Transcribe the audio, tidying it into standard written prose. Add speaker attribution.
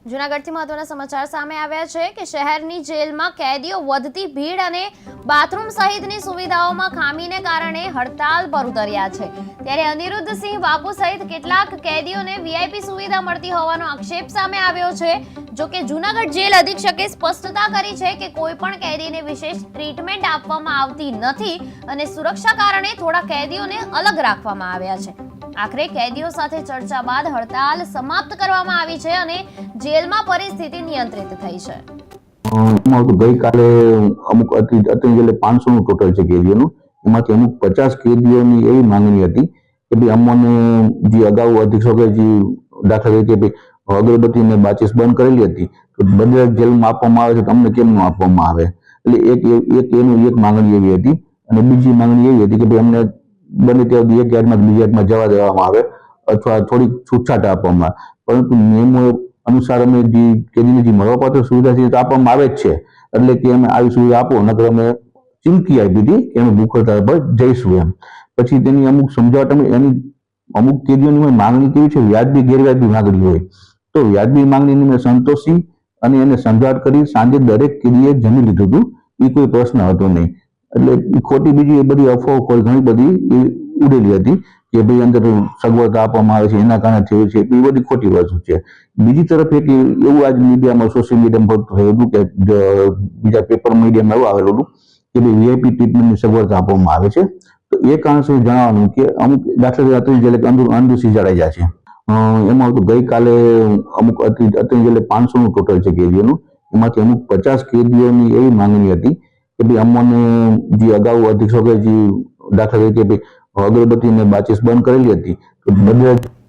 Speaker 1: જૂનાગઢથી મહત્વના સમાચાર સામે આવ્યા છે કે શહેરની જેલમાં કેદીઓ વધતી ભીડ અને બાથરૂમ સહિતની સુવિધાઓમાં ખામીને કારણે હડતાલ પર ઉતર્યા છે। ત્યારે અનિરુદ્ધસિંહ બાપુ સહિત કેટલાક કેદીઓને વીઆઈપી સુવિધા મળતી હોવાનો આક્ષેપ સામે આવ્યો છે। જો કે જૂનાગઢ જેલ અધિક્ષકે સ્પષ્ટતા કરી છે કે કોઈ પણ કેદીને વિશેષ ટ્રીટમેન્ટ આપવામાં આવતી નથી અને સુરક્ષા કારણે થોડા કેદીઓને અલગ રાખવામાં આવ્યા છે। આખરે કેદીઓ સાથે ચર્ચા બાદ હડતાલ સમાપ્ત કરવામાં આવી છે અને જેલમાં પરિસ્થિતિ નિયંત્રિત થઈ છે।
Speaker 2: ગઈકાલે અમુક અત્યારે જેલે 500 નું ટોટલ છે કેદીઓનું, એમાંથી અમુક 50 કેદીઓની એવી માંગણી હતી કે ભાઈ અમને જે અગાઉ અધિક્ષકે જે દાખલા તરીકે અગરબત્તી ને માચીસ બંધ કરેલી હતી તો બંને જેલમાં આપવામાં આવે છે તો અમને કેમ ન આપવામાં આવે। એટલે એક માંગણી એવી હતી અને બીજી માંગણી એવી હતી કે ભાઈ અમને બને ત્યાં એક યાર્ડમાં બીજી યાર્ડમાં જવા દેવામાં આવે અથવા થોડીક છૂટછાટ આપવામાં આવે, પરંતુ નિયમો અનુસાર અમે જે કેદીને જે મળવાપાત્ર સુવિધા છે તો આપવામાં આવે જ છે। એટલે કે અમે આવી સુવિધા આપો નકર અમે ચીમકી આપી હતી કે અમે ભૂખ હડતાળ પર જઈશું એમ। પછી તેની અમુક સમજાવટ એની અમુક કેદીઓની માંગણી કેવી છે, વ્યાજબી ગેરવ્યાજબી માંગણી હોય તો વ્યાજબી માંગણીની મેં સંતોષી અને એને સમજાવટ કરી। સાંજે દરેક કેદીએ જમી લીધું હતું, એ કોઈ પ્રશ્ન હતો નહીં। એટલે ખોટી બીજી બધી અફવાઓ ઘણી બધી ઉડેલી હતી કે ભાઈ અંદર સગવડતા આપવામાં આવે છે એના કારણે થયું છે, એ બધી ખોટી વસ્તુ છે। બીજી તરફ એક એવું આજ મીડિયામાં સોશિયલ મીડિયામાં થયું હતું કે બીજા પેપર મીડિયામાં એવું આવેલું હતું કે ભાઈ વીઆઈપી ટ્રીટમેન્ટની સગવડતા આપવામાં આવે છે। તો એ કારણસર જણાવવાનું કે અમુક દાખલા તરીકે અંદુસિંહ જાડેજા છે, એમાં ગઈકાલે અમુક અત્યારે જેલે 500 નું ટોટલ છે કેદીઓનું, એમાંથી અમુક 50 કેદીઓની એવી માંગણી હતી કે ભાઈ અમને જે અગાઉ અધિક્ષકે જે દાખલા તરીકે અગરબત્તી ને માચીસ બંધ કરેલી હતી તો બંને